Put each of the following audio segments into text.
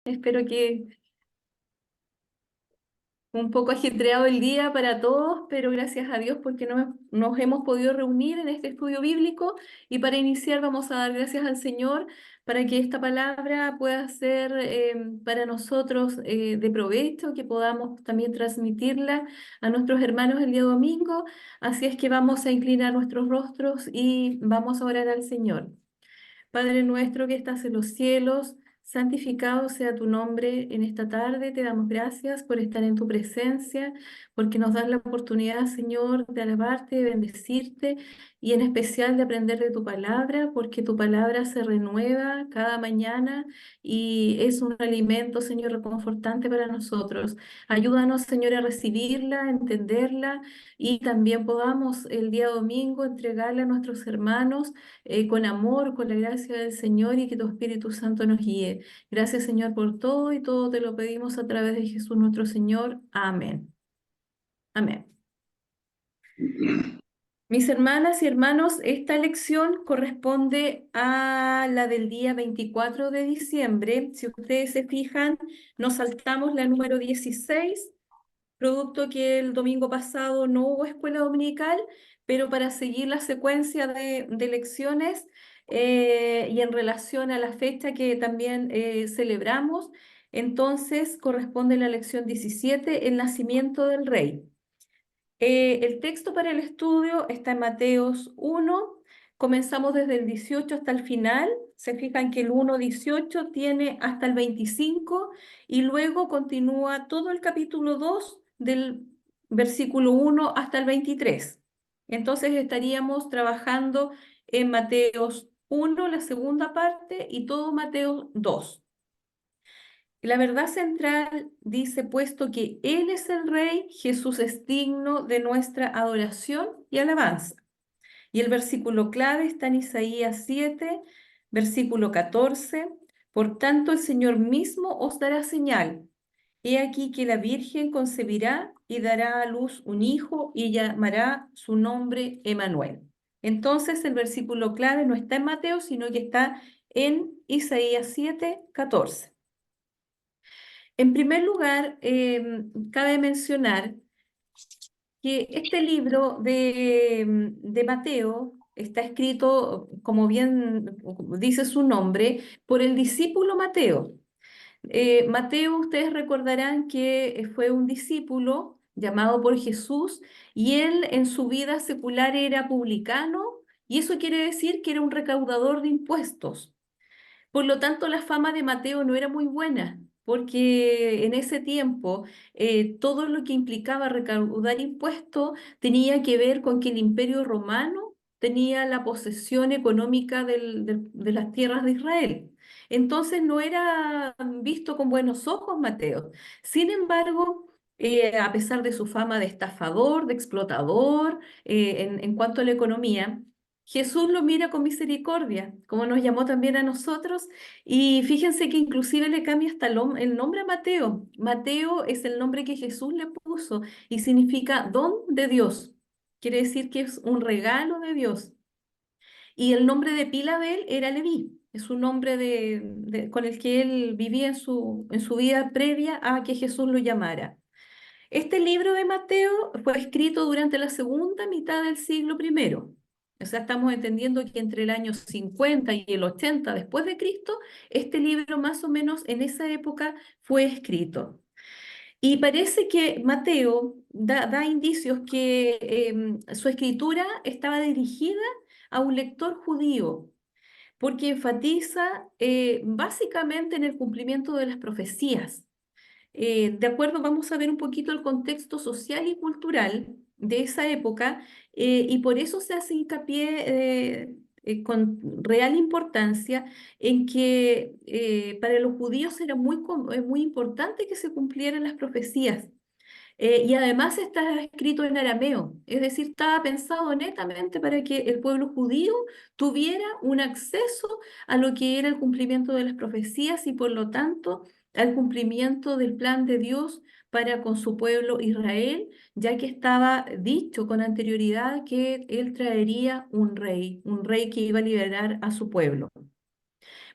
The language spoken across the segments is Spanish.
Espero que un poco ajetreado el día para todos, pero gracias a Dios porque nos hemos podido reunir en este estudio bíblico y para iniciar vamos a dar gracias al Señor para que esta palabra pueda ser para nosotros de provecho, que podamos también transmitirla a nuestros hermanos el día domingo. Así es que vamos a inclinar nuestros rostros y vamos a orar al Señor. Padre nuestro que estás en los cielos, santificado sea tu nombre en esta tarde. Te damos gracias por estar en tu presencia, porque nos das la oportunidad, Señor, de alabarte, de bendecirte y en especial de aprender de tu palabra, porque tu palabra se renueva cada mañana y es un alimento, Señor, reconfortante para nosotros. Ayúdanos, Señor, a recibirla, a entenderla y también podamos el día domingo entregarla a nuestros hermanos con amor, con la gracia del Señor y que tu Espíritu Santo nos guíe. Gracias, Señor, por todo y todo te lo pedimos a través de Jesús nuestro Señor. Amén. Amén. Mis hermanas y hermanos, esta lección corresponde a la del día 24 de diciembre. Si ustedes se fijan, nos saltamos la número 16, producto que el domingo pasado no hubo escuela dominical, pero para seguir la secuencia de lecciones y en relación a la fecha que también celebramos, entonces corresponde la lección 17, el nacimiento del rey. El texto para el estudio está en Mateos 1, comenzamos desde el 18 hasta el final, se fijan que el 1:18 tiene hasta el 25 y luego continúa todo el capítulo 2 del versículo 1 hasta el 23. Entonces estaríamos trabajando en Mateos 1, la segunda parte, y todo Mateos 2. La verdad central dice, puesto que Él es el Rey, Jesús es digno de nuestra adoración y alabanza. Y el versículo clave está en Isaías 7, versículo 14. Por tanto, el Señor mismo os dará señal. He aquí que la Virgen concebirá y dará a luz un hijo y llamará su nombre Emanuel. Entonces, el versículo clave no está en Mateo, sino que está en Isaías 7, 14. En primer lugar, cabe mencionar que este libro de Mateo está escrito, como bien dice su nombre, por el discípulo Mateo. Mateo, ustedes recordarán que fue un discípulo llamado por Jesús y él en su vida secular era publicano y eso quiere decir que era un recaudador de impuestos. Por lo tanto, la fama de Mateo no era muy buena, porque en ese tiempo todo lo que implicaba recaudar impuestos tenía que ver con que el Imperio Romano tenía la posesión económica de las tierras de Israel. Entonces no era visto con buenos ojos Mateo. Sin embargo, a pesar de su fama de estafador, de explotador, en cuanto a la economía, Jesús lo mira con misericordia, como nos llamó también a nosotros, y fíjense que inclusive le cambia hasta el nombre a Mateo. Mateo es el nombre que Jesús le puso y significa don de Dios. Quiere decir que es un regalo de Dios. Y el nombre de pila de él era Leví. Es un nombre con el que él vivía en su vida previa a que Jesús lo llamara. Este libro de Mateo fue escrito durante la segunda mitad del siglo primero. O sea, estamos entendiendo que entre el año 50 y el 80 después de Cristo, este libro más o menos en esa época fue escrito. Y parece que Mateo da indicios que su escritura estaba dirigida a un lector judío, porque enfatiza básicamente en el cumplimiento de las profecías. De acuerdo, vamos a ver un poquito el contexto social y cultural de esa época y por eso se hace hincapié con real importancia en que para los judíos era muy importante que se cumplieran las profecías. Y además está escrito en arameo, es decir, estaba pensado netamente para que el pueblo judío tuviera un acceso a lo que era el cumplimiento de las profecías y por lo tanto al cumplimiento del plan de Dios para con su pueblo Israel, ya que estaba dicho con anterioridad que él traería un rey que iba a liberar a su pueblo.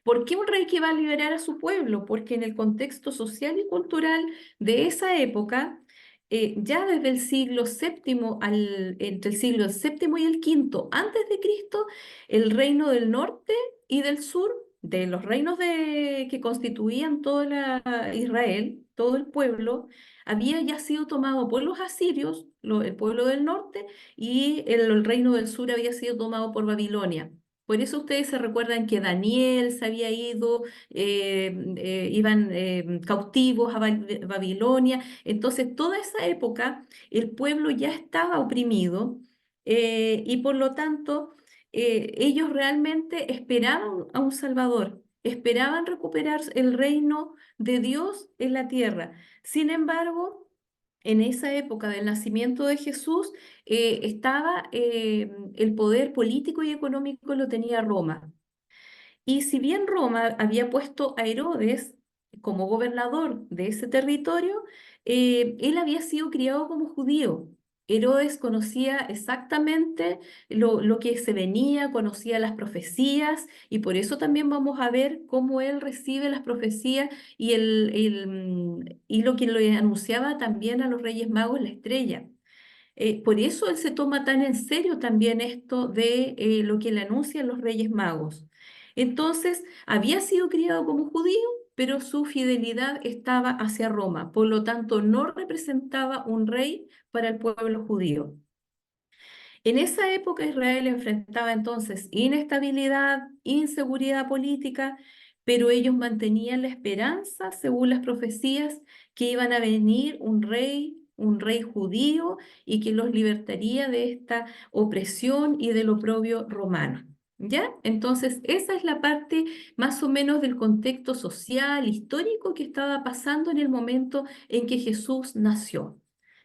¿Por qué un rey que va a liberar a su pueblo? Porque en el contexto social y cultural de esa época, ya desde el siglo séptimo, entre el siglo séptimo y el quinto antes de Cristo, el reino del norte y del sur, de los reinos que constituían toda Israel, todo el pueblo, había ya sido tomado por los asirios, el pueblo del norte, y el reino del sur había sido tomado por Babilonia. Por eso ustedes se recuerdan que Daniel se había ido, iban cautivos a Babilonia. Entonces, toda esa época el pueblo ya estaba oprimido, y por lo tanto ellos realmente esperaban a un Salvador, esperaban recuperar el reino de Dios en la tierra. Sin embargo, en esa época del nacimiento de Jesús, estaba el poder político y económico lo tenía Roma. Y si bien Roma había puesto a Herodes como gobernador de ese territorio, él había sido criado como judío. Herodes conocía exactamente lo que se venía, conocía las profecías, y por eso también vamos a ver cómo él recibe las profecías y lo que le anunciaba también a los Reyes Magos, la estrella. Por eso él se toma tan en serio también esto de lo que le anuncian los Reyes Magos. Entonces, había sido criado como judío, pero su fidelidad estaba hacia Roma. Por lo tanto, no representaba un rey para el pueblo judío. En esa época Israel enfrentaba entonces inestabilidad, inseguridad política, pero ellos mantenían la esperanza, según las profecías, que iban a venir un rey judío, y que los libertaría de esta opresión y del oprobio romano. ¿Ya? Entonces, esa es la parte más o menos del contexto social, histórico que estaba pasando en el momento en que Jesús nació.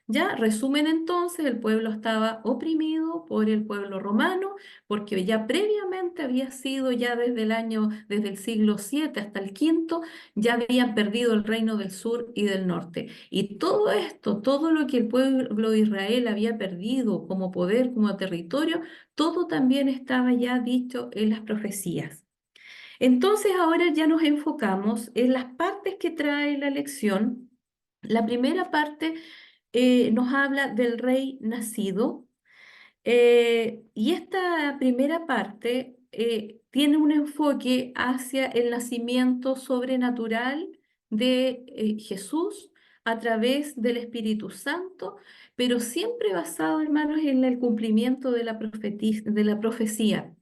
Ya, resumen entonces, el pueblo estaba oprimido por el pueblo romano, porque ya previamente había sido, ya desde el siglo VII hasta el quinto, ya habían perdido el reino del sur y del norte. Y todo esto, todo lo que el pueblo de Israel había perdido como poder, como territorio, todo también estaba ya dicho en las profecías. Entonces ahora ya nos enfocamos en las partes que trae la lección. La primera parte nos habla del rey nacido, y esta primera parte tiene un enfoque hacia el nacimiento sobrenatural de Jesús a través del Espíritu Santo, pero siempre basado, hermanos, en el cumplimiento de de la profecía.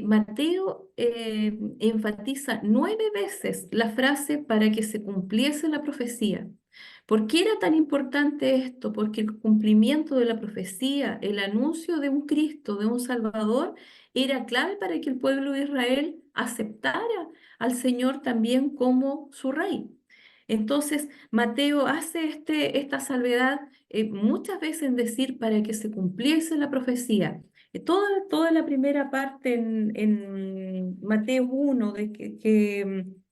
Mateo enfatiza 9 veces la frase para que se cumpliese la profecía. ¿Por qué era tan importante esto? Porque el cumplimiento de la profecía, el anuncio de un Cristo, de un Salvador, era clave para que el pueblo de Israel aceptara al Señor también como su rey. Entonces, Mateo hace esta salvedad muchas veces en decir para que se cumpliese la profecía. Toda la primera parte en Mateo 1,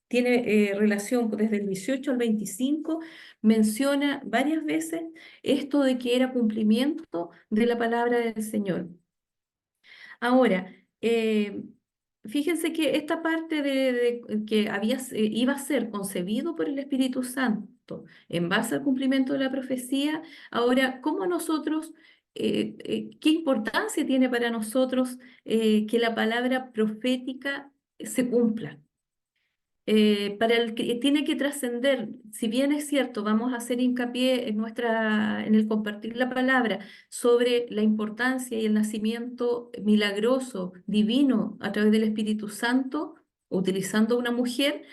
tiene relación desde el 18 al 25, menciona varias veces esto de que era cumplimiento de la palabra del Señor. Ahora, fíjense que esta parte de que iba a ser concebido por el Espíritu Santo en base al cumplimiento de la profecía, ahora, ¿cómo nosotros, qué importancia tiene para nosotros que la palabra profética se cumpla? Para el que tiene que trascender, si bien es cierto, vamos a hacer hincapié en el compartir la palabra sobre la importancia y el nacimiento milagroso, divino, a través del Espíritu Santo, utilizando una mujer,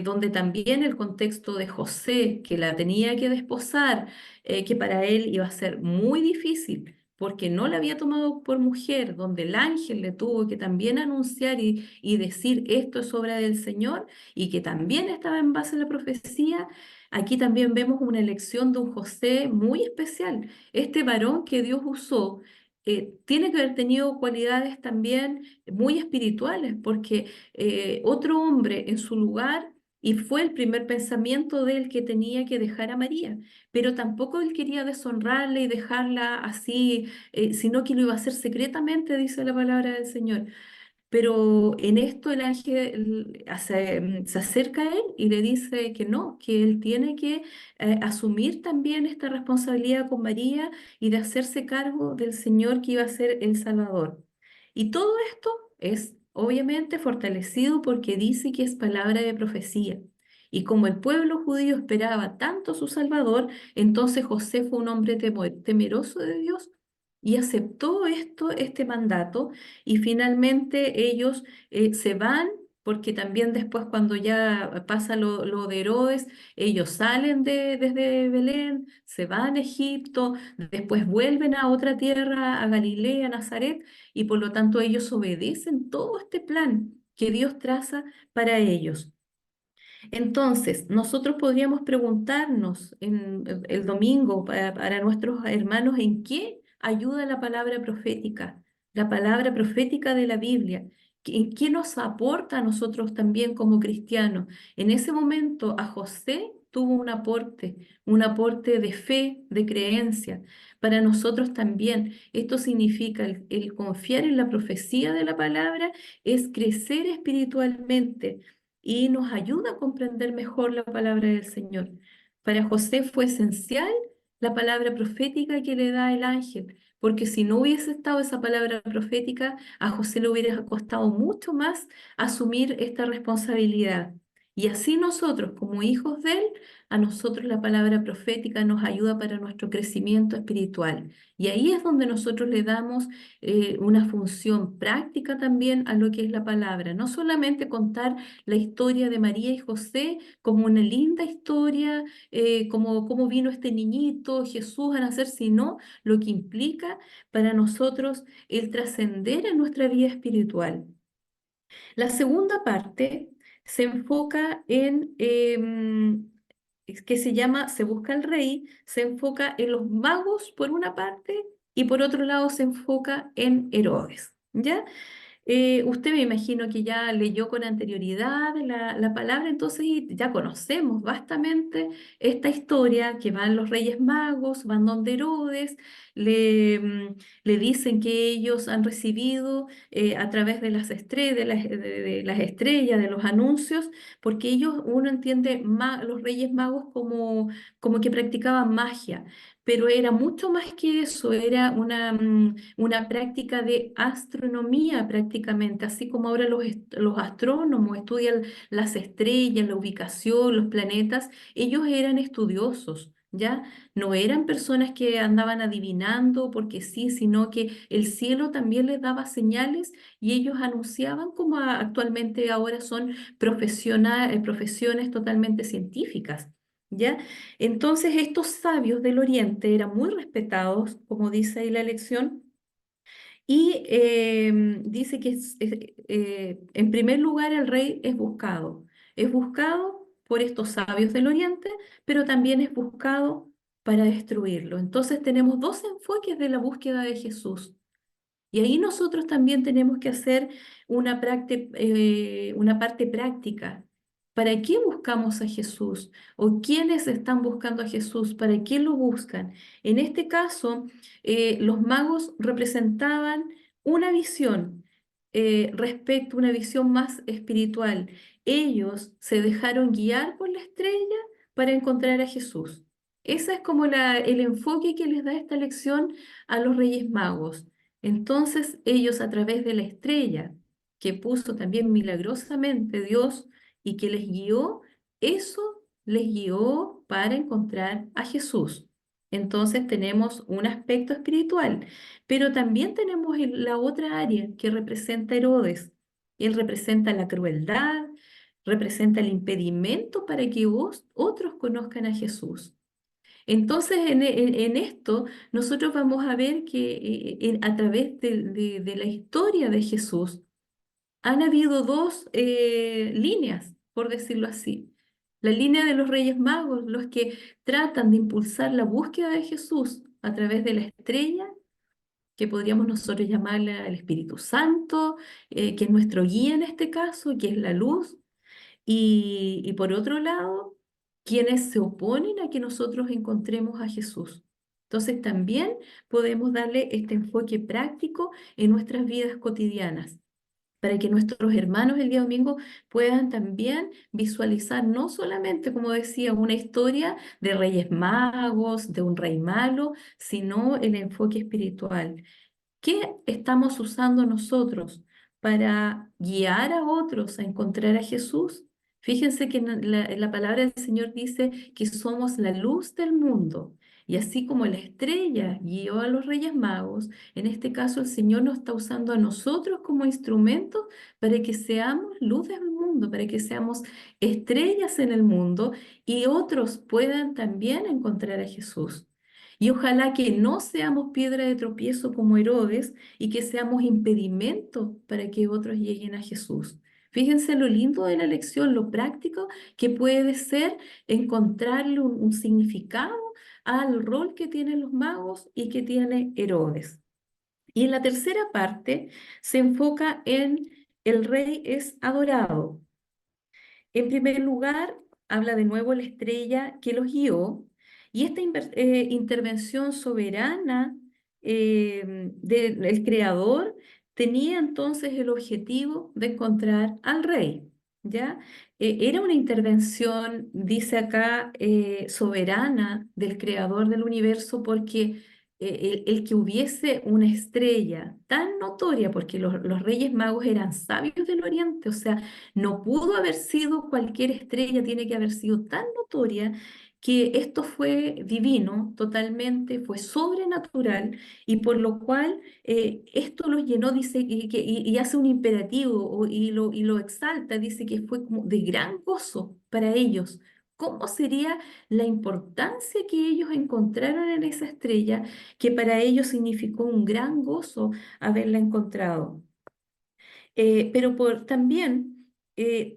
donde también el contexto de José, que la tenía que desposar, que para él iba a ser muy difícil, porque no la había tomado por mujer, donde el ángel le tuvo que también anunciar y decir esto es obra del Señor, y que también estaba en base a la profecía. Aquí también vemos una elección de un José muy especial. Este varón que Dios usó tiene que haber tenido cualidades también muy espirituales, porque otro hombre en su lugar, y fue el primer pensamiento de él, que tenía que dejar a María, pero tampoco él quería deshonrarla y dejarla así, sino que lo iba a hacer secretamente, dice la palabra del Señor. pero en esto el ángel se acerca a él y le dice que no, que él tiene que asumir también esta responsabilidad con María y de hacerse cargo del Señor que iba a ser el Salvador. Y todo esto es obviamente fortalecido porque dice que es palabra de profecía. Y como el pueblo judío esperaba tanto a su Salvador, entonces José fue un hombre temeroso de Dios y aceptó este mandato, y finalmente ellos se van, porque también después cuando ya pasa lo de Herodes, ellos salen desde Belén, se van a Egipto, después vuelven a otra tierra, a Galilea, a Nazaret, y por lo tanto ellos obedecen todo este plan que Dios traza para ellos. Entonces, nosotros podríamos preguntarnos el domingo para nuestros hermanos en qué ayuda la palabra profética de la Biblia, en qué nos aporta a nosotros también como cristianos. En ese momento a José tuvo un aporte de fe, de creencia. Para nosotros también esto significa el confiar en la profecía de la palabra, es crecer espiritualmente y nos ayuda a comprender mejor la palabra del Señor. Para José fue esencial la palabra profética que le da el ángel, porque si no hubiese estado esa palabra profética, a José le hubiera costado mucho más asumir esta responsabilidad. Y así nosotros, como hijos de Él, a nosotros la palabra profética nos ayuda para nuestro crecimiento espiritual. Y ahí es donde nosotros le damos una función práctica también a lo que es la palabra. No solamente contar la historia de María y José como una linda historia, como cómo vino este niñito Jesús a nacer, sino lo que implica para nosotros el trascender en nuestra vida espiritual. La segunda parte se enfoca que se llama Se busca el rey, se enfoca en los magos por una parte y por otro lado se enfoca en Herodes, ¿ya? Usted me imagino que ya leyó con anterioridad la palabra, entonces y ya conocemos vastamente esta historia que van los Reyes Magos, van donde Herodes, le dicen que ellos han recibido a través de las estrellas, de las estrellas, de los anuncios, porque ellos, uno entiende los Reyes Magos como que practicaban magia, pero era mucho más que eso, era una práctica de astronomía prácticamente, así como ahora los astrónomos estudian las estrellas, la ubicación, los planetas, ellos eran estudiosos. ¿Ya? No eran personas que andaban adivinando porque sí, sino que el cielo también les daba señales y ellos anunciaban como actualmente ahora son profesiones totalmente científicas. ¿Ya? Entonces estos sabios del Oriente eran muy respetados, como dice ahí la lección, y dice que en primer lugar el rey es buscado por estos sabios del Oriente, pero también es buscado para destruirlo. Entonces tenemos dos enfoques de la búsqueda de Jesús. Y ahí nosotros también tenemos que hacer una parte práctica. ¿Para qué buscamos a Jesús? ¿O quiénes están buscando a Jesús? ¿Para qué lo buscan? En este caso, los magos representaban una visión respecto a una visión más espiritual. Ellos se dejaron guiar por la estrella para encontrar a Jesús. Ese es como el enfoque que les da esta lección a los Reyes Magos. Entonces ellos a través de la estrella que puso también milagrosamente Dios y que les guió, eso les guió para encontrar a Jesús. Entonces tenemos un aspecto espiritual, pero también tenemos la otra área que representa Herodes. Él representa la crueldad, representa el impedimento para que otros conozcan a Jesús. Entonces, en esto, nosotros vamos a ver que a través de la historia de Jesús han habido dos líneas, por decirlo así. La línea de los Reyes Magos, los que tratan de impulsar la búsqueda de Jesús a través de la estrella, que podríamos nosotros llamarla el Espíritu Santo, que es nuestro guía en este caso, que es la luz. Y por otro lado, quienes se oponen a que nosotros encontremos a Jesús. Entonces también podemos darle este enfoque práctico en nuestras vidas cotidianas. para que nuestros hermanos el día domingo puedan también visualizar no solamente, como decía, una historia de reyes magos, de un rey malo, sino el enfoque espiritual. ¿Qué estamos usando nosotros para guiar a otros a encontrar a Jesús? Fíjense que en la palabra del Señor dice que somos la luz del mundo. Y así como la estrella guió a los Reyes Magos, en este caso el Señor nos está usando a nosotros como instrumentos para que seamos luz del mundo, para que seamos estrellas en el mundo y otros puedan también encontrar a Jesús. Y ojalá que no seamos piedra de tropiezo como Herodes y que seamos impedimento para que otros lleguen a Jesús. Fíjense lo lindo de la lección, lo práctico que puede ser encontrarle un significado al rol que tienen los magos y que tiene Herodes. Y en la tercera parte se enfoca en el rey es adorado. En primer lugar, habla de nuevo la estrella que los guió y esta intervención soberana del creador tenía entonces el objetivo de encontrar al rey, ¿ya? Era una intervención, dice acá, soberana del creador del universo porque el que hubiese una estrella tan notoria, porque los reyes magos eran sabios del oriente, o sea, no pudo haber sido cualquier estrella, tiene que haber sido tan notoria que esto fue divino totalmente, fue sobrenatural y por lo cual esto los llenó, dice, y hace un imperativo y lo exalta, dice que fue como de gran gozo para ellos. ¿Cómo sería la importancia que ellos encontraron en esa estrella que para ellos significó un gran gozo haberla encontrado? También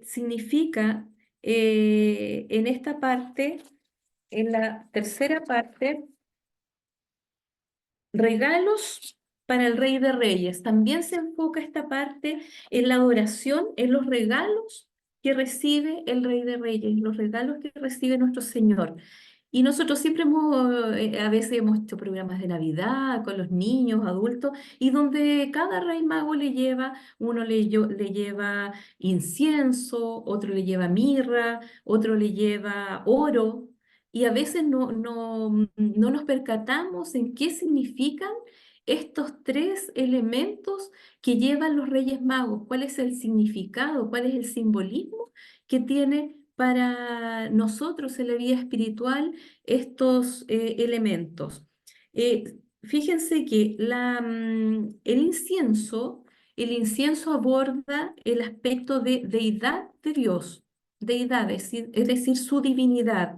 significa en esta parte, en la tercera parte, regalos para el Rey de Reyes. También se enfoca esta parte en la adoración, en los regalos que recibe el Rey de Reyes, los regalos que recibe nuestro Señor. Y nosotros siempre a veces hemos hecho programas de Navidad con los niños, adultos, y donde cada rey mago le lleva, le lleva incienso, otro le lleva mirra, otro le lleva oro, y a veces no nos percatamos en qué significan estos tres elementos que llevan los reyes magos, cuál es el significado, cuál es el simbolismo que tiene para nosotros en la vida espiritual estos elementos. Fíjense que el incienso aborda el aspecto de deidad de Dios, deidad, es decir, su divinidad.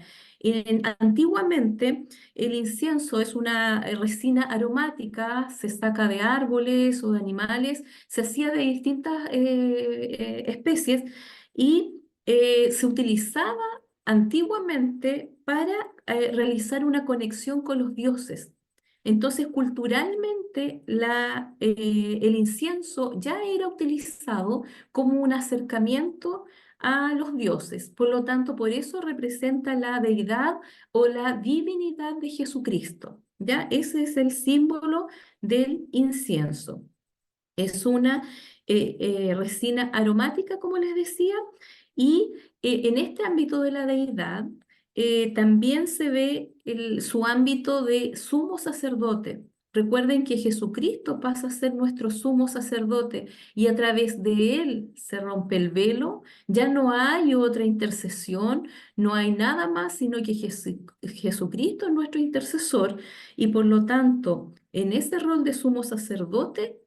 Antiguamente el incienso es una resina aromática, se saca de árboles o de animales, se hacía de distintas especies y se utilizaba antiguamente para realizar una conexión con los dioses. Entonces, culturalmente, el incienso ya era utilizado como un acercamiento a los dioses. Por lo tanto, por eso representa la deidad o la divinidad de Jesucristo. ¿Ya? Ese es el símbolo del incienso. Es una resina aromática, como les decía, y en este ámbito de la deidad también se ve su ámbito de sumo sacerdote. Recuerden que Jesucristo pasa a ser nuestro sumo sacerdote y a través de él se rompe el velo, ya no hay otra intercesión, no hay nada más sino que Jesucristo es nuestro intercesor y por lo tanto en ese rol de sumo sacerdote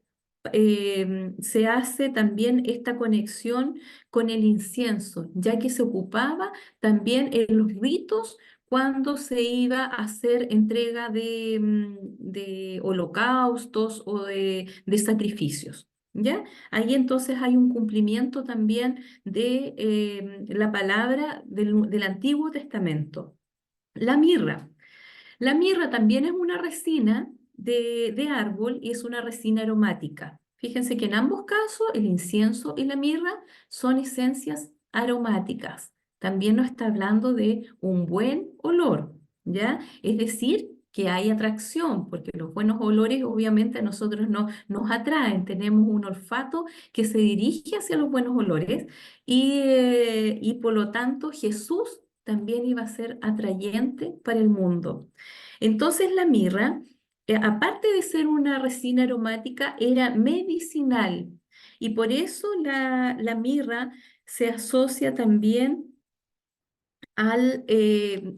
se hace también esta conexión con el incienso, ya que se ocupaba también en los ritos cuando se iba a hacer entrega de holocaustos o de sacrificios. ¿Ya? Ahí entonces hay un cumplimiento también de la palabra del Antiguo Testamento. La mirra. La mirra también es una resina de árbol y es una resina aromática. Fíjense que en ambos casos el incienso y la mirra son esencias aromáticas. También nos está hablando de un buen olor, ¿ya? Es decir, que hay atracción, porque los buenos olores obviamente a nosotros nos atraen, tenemos un olfato que se dirige hacia los buenos olores y por lo tanto Jesús también iba a ser atrayente para el mundo. Entonces la mirra, aparte de ser una resina aromática, era medicinal y por eso la mirra se asocia también al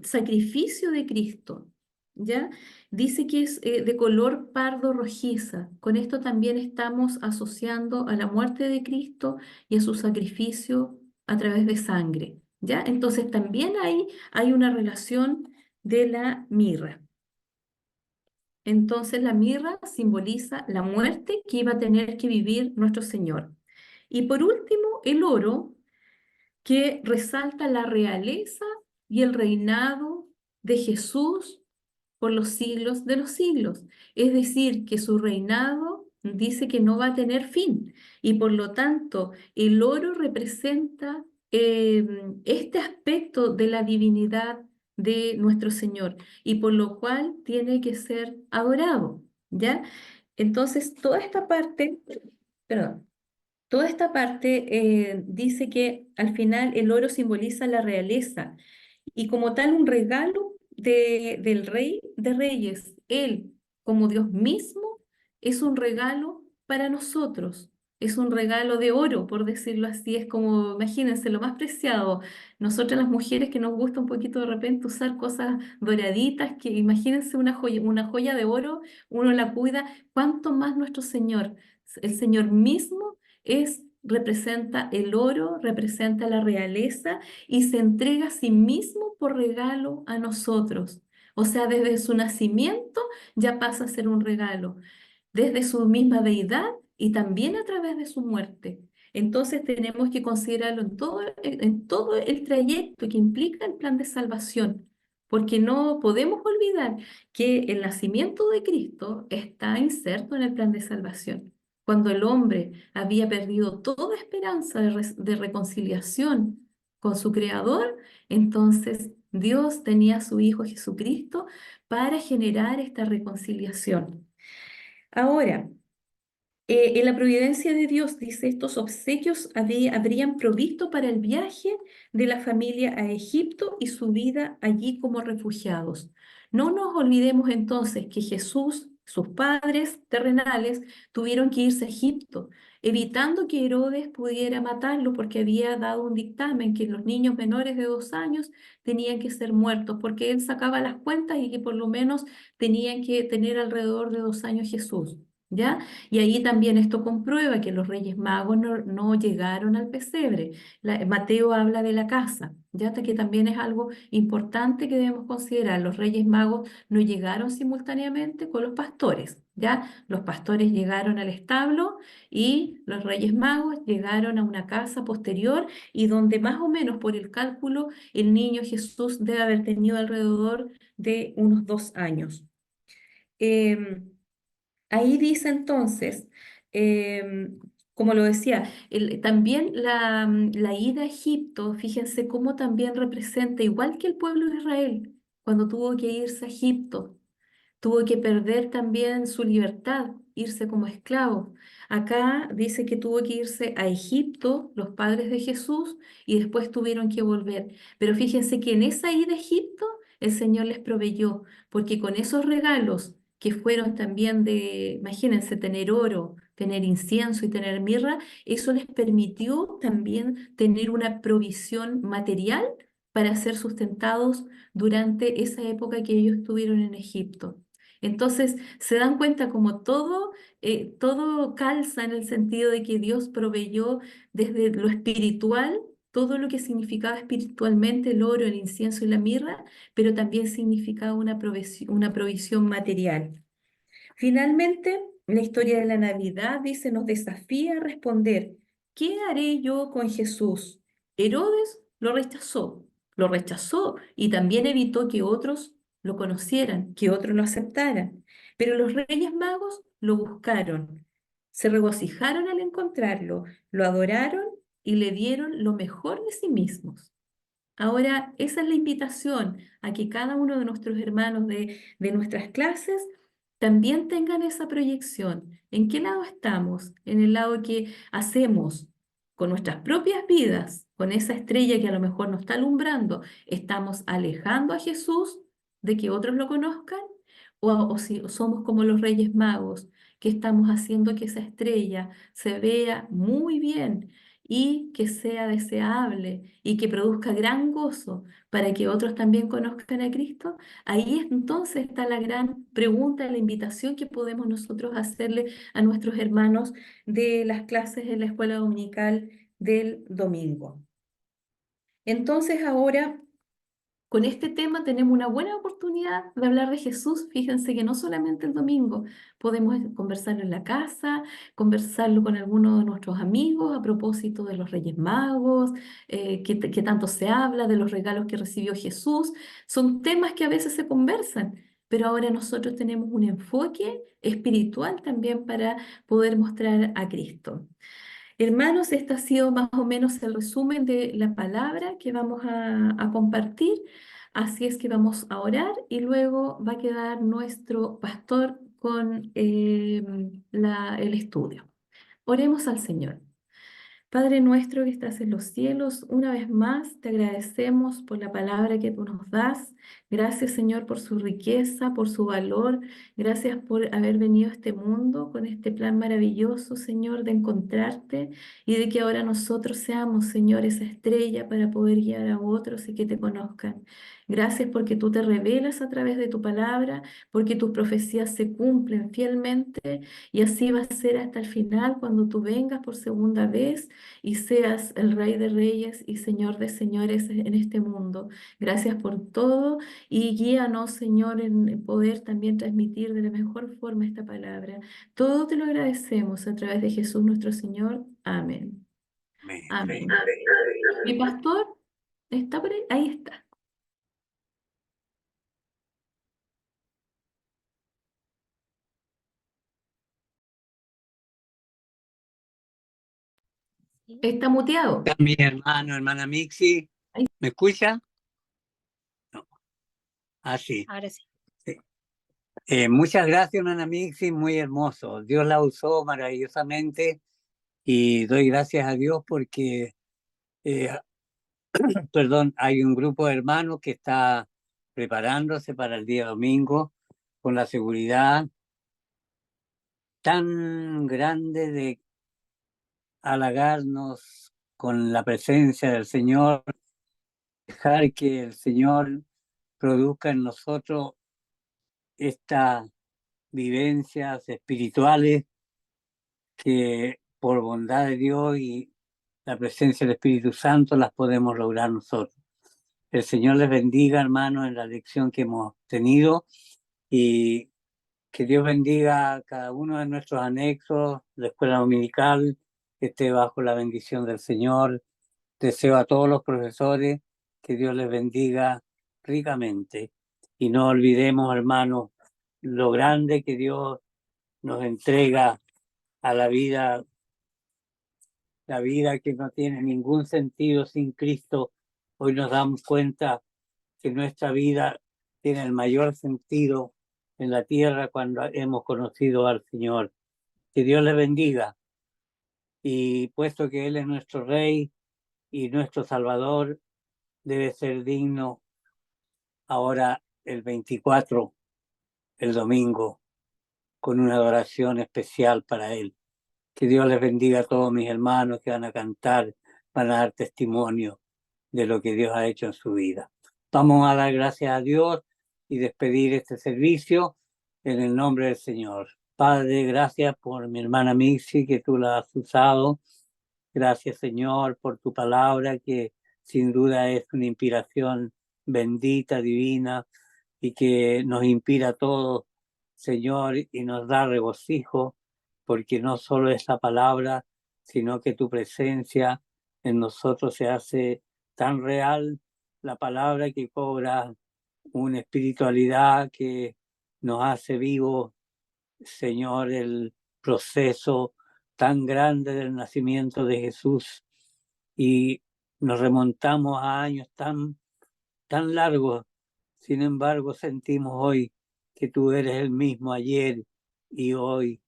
sacrificio de Cristo, ¿ya? Dice que es de color pardo rojiza. Con esto también estamos asociando a la muerte de Cristo y a su sacrificio a través de sangre, ¿ya? Entonces también ahí hay una relación de la mirra. Entonces la mirra simboliza la muerte que iba a tener que vivir nuestro Señor. Y por último, el oro que resalta la realeza y el reinado de Jesús por los siglos de los siglos. Es decir, que su reinado dice que no va a tener fin y por lo tanto el oro representa este aspecto de la divinidad de nuestro Señor y por lo cual tiene que ser adorado, ¿ya? Entonces, toda esta parte, perdón. Toda esta parte dice que al final el oro simboliza la realeza y como tal un regalo del Rey de Reyes. Él, como Dios mismo, es un regalo para nosotros. Es un regalo de oro, por decirlo así. Es como, imagínense, lo más preciado. Nosotras las mujeres que nos gusta un poquito de repente usar cosas doraditas, que imagínense una joya de oro, uno la cuida. ¿Cuánto más nuestro Señor? El Señor mismo representa el oro, representa la realeza y se entrega a sí mismo por regalo a nosotros. O sea, desde su nacimiento ya pasa a ser un regalo, desde su misma deidad y también a través de su muerte. Entonces tenemos que considerarlo en todo el trayecto que implica el plan de salvación, porque no podemos olvidar que el nacimiento de Cristo está inserto en el plan de salvación. Cuando el hombre había perdido toda esperanza de reconciliación con su Creador, entonces Dios tenía a su Hijo Jesucristo para generar esta reconciliación. Ahora, en la providencia de Dios, dice, estos obsequios habrían provisto para el viaje de la familia a Egipto y su vida allí como refugiados. No nos olvidemos entonces que Jesús, sus padres terrenales, tuvieron que irse a Egipto, evitando que Herodes pudiera matarlo porque había dado un dictamen que los niños menores de 2 años tenían que ser muertos, porque él sacaba las cuentas y que por lo menos tenían que tener alrededor de 2 años Jesús. ¿Ya? Y ahí también esto comprueba que los Reyes Magos no llegaron al pesebre. Mateo habla de la casa, ya hasta que también es algo importante que debemos considerar. Los Reyes Magos no llegaron simultáneamente con los pastores, ya los pastores llegaron al establo y los Reyes Magos llegaron a una casa posterior y donde más o menos por el cálculo el niño Jesús debe haber tenido alrededor de unos 2 años. Em, Ahí dice entonces, em, como lo decía, también la ida a Egipto, fíjense cómo también representa, igual que el pueblo de Israel, cuando tuvo que irse a Egipto, tuvo que perder también su libertad, irse como esclavo. Acá dice que tuvo que irse a Egipto los padres de Jesús y después tuvieron que volver. Pero fíjense que en esa ida a Egipto el Señor les proveyó, porque con esos regalos que fueron también imagínense, tener oro, tener incienso y tener mirra, eso les permitió también tener una provisión material para ser sustentados durante esa época que ellos estuvieron en Egipto. Entonces, se dan cuenta como todo calza en el sentido de que Dios proveyó desde lo espiritual, todo lo que significaba espiritualmente el oro, el incienso y la mirra, pero también significaba una provisión material. Finalmente, la historia de la Navidad dice, nos desafía a responder, ¿qué haré yo con Jesús? Herodes lo rechazó y también evitó que otros lo conocieran, que otros lo aceptaran. Pero los Reyes Magos lo buscaron, se regocijaron al encontrarlo, lo adoraron y le dieron lo mejor de sí mismos. Ahora, esa es la invitación a que cada uno de nuestros hermanos de nuestras clases también tengan esa proyección. ¿En qué lado estamos? En el lado que hacemos con nuestras propias vidas, con esa estrella que a lo mejor nos está alumbrando, ¿estamos alejando a Jesús de que otros lo conozcan? O si somos como los Reyes Magos, que estamos haciendo que esa estrella se vea muy bien y que sea deseable y que produzca gran gozo para que otros también conozcan a Cristo? Ahí entonces está la gran pregunta, la invitación que podemos nosotros hacerle a nuestros hermanos de las clases en la escuela dominical del domingo. Entonces ahora con este tema tenemos una buena oportunidad de hablar de Jesús. Fíjense que no solamente el domingo, podemos conversarlo en la casa, conversarlo con algunos de nuestros amigos a propósito de los Reyes Magos, que tanto se habla de los regalos que recibió Jesús. Son temas que a veces se conversan, pero ahora nosotros tenemos un enfoque espiritual también para poder mostrar a Cristo. Hermanos, este ha sido más o menos el resumen de la palabra que vamos a compartir. Así es que vamos a orar y luego va a quedar nuestro pastor con el estudio. Oremos al Señor. Padre nuestro que estás en los cielos, una vez más te agradecemos por la palabra que tú nos das. Gracias, Señor, por su riqueza, por su valor. Gracias por haber venido a este mundo con este plan maravilloso, Señor, de encontrarte y de que ahora nosotros seamos, Señor, esa estrella para poder guiar a otros y que te conozcan. Gracias porque tú te revelas a través de tu palabra, porque tus profecías se cumplen fielmente y así va a ser hasta el final cuando tú vengas por segunda vez y seas el Rey de Reyes y Señor de Señores en este mundo. Gracias por todo y guíanos, Señor, en poder también transmitir de la mejor forma esta palabra. Todo te lo agradecemos a través de Jesús nuestro Señor. Amén. Amén. Amén. Mi pastor está por ahí. Ahí está. Está muteado. Está mi hermano, hermana Mixi. Ahí. ¿Me escucha? No. Ah, sí. Ahora sí. Sí. Muchas gracias, hermana Mixi, muy hermoso. Dios la usó maravillosamente y doy gracias a Dios porque, perdón, hay un grupo de hermanos que está preparándose para el día domingo con la seguridad tan grande de halagarnos con la presencia del Señor, dejar que el Señor produzca en nosotros estas vivencias espirituales que por bondad de Dios y la presencia del Espíritu Santo las podemos lograr nosotros. El Señor les bendiga, hermanos, en la lección que hemos tenido y que Dios bendiga a cada uno de nuestros anexos, la escuela dominical, que esté bajo la bendición del Señor. Deseo a todos los profesores que Dios les bendiga ricamente. Y no olvidemos, hermanos, lo grande que Dios nos entrega a la vida que no tiene ningún sentido sin Cristo. Hoy nos damos cuenta que nuestra vida tiene el mayor sentido en la tierra cuando hemos conocido al Señor. Que Dios les bendiga. Y puesto que Él es nuestro Rey y nuestro Salvador, debe ser digno ahora el 24, el domingo, con una adoración especial para Él. Que Dios les bendiga a todos mis hermanos que van a cantar, van a dar testimonio de lo que Dios ha hecho en su vida. Vamos a dar gracias a Dios y despedir este servicio en el nombre del Señor. Padre, gracias por mi hermana Mixi, que tú la has usado. Gracias, Señor, por tu palabra, que sin duda es una inspiración bendita, divina, y que nos inspira a todos, Señor, y nos da regocijo, porque no solo es la palabra, sino que tu presencia en nosotros se hace tan real, la palabra que cobra una espiritualidad que nos hace vivos, Señor, el proceso tan grande del nacimiento de Jesús. Y nos remontamos a años tan largos. Sin embargo, sentimos hoy que tú eres el mismo ayer y hoy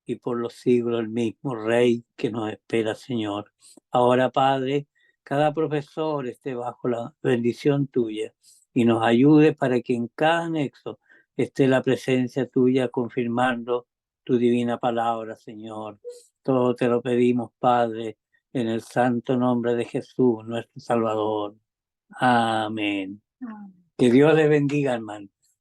y por los siglos, el mismo Rey que nos espera, Señor. Ahora, Padre, cada profesor esté bajo la bendición tuya y nos ayude para que en cada anexo esté la presencia tuya confirmando tu divina palabra, Señor. Todo te lo pedimos, Padre, en el santo nombre de Jesús, nuestro Salvador. Amén. Que Dios le bendiga, hermano.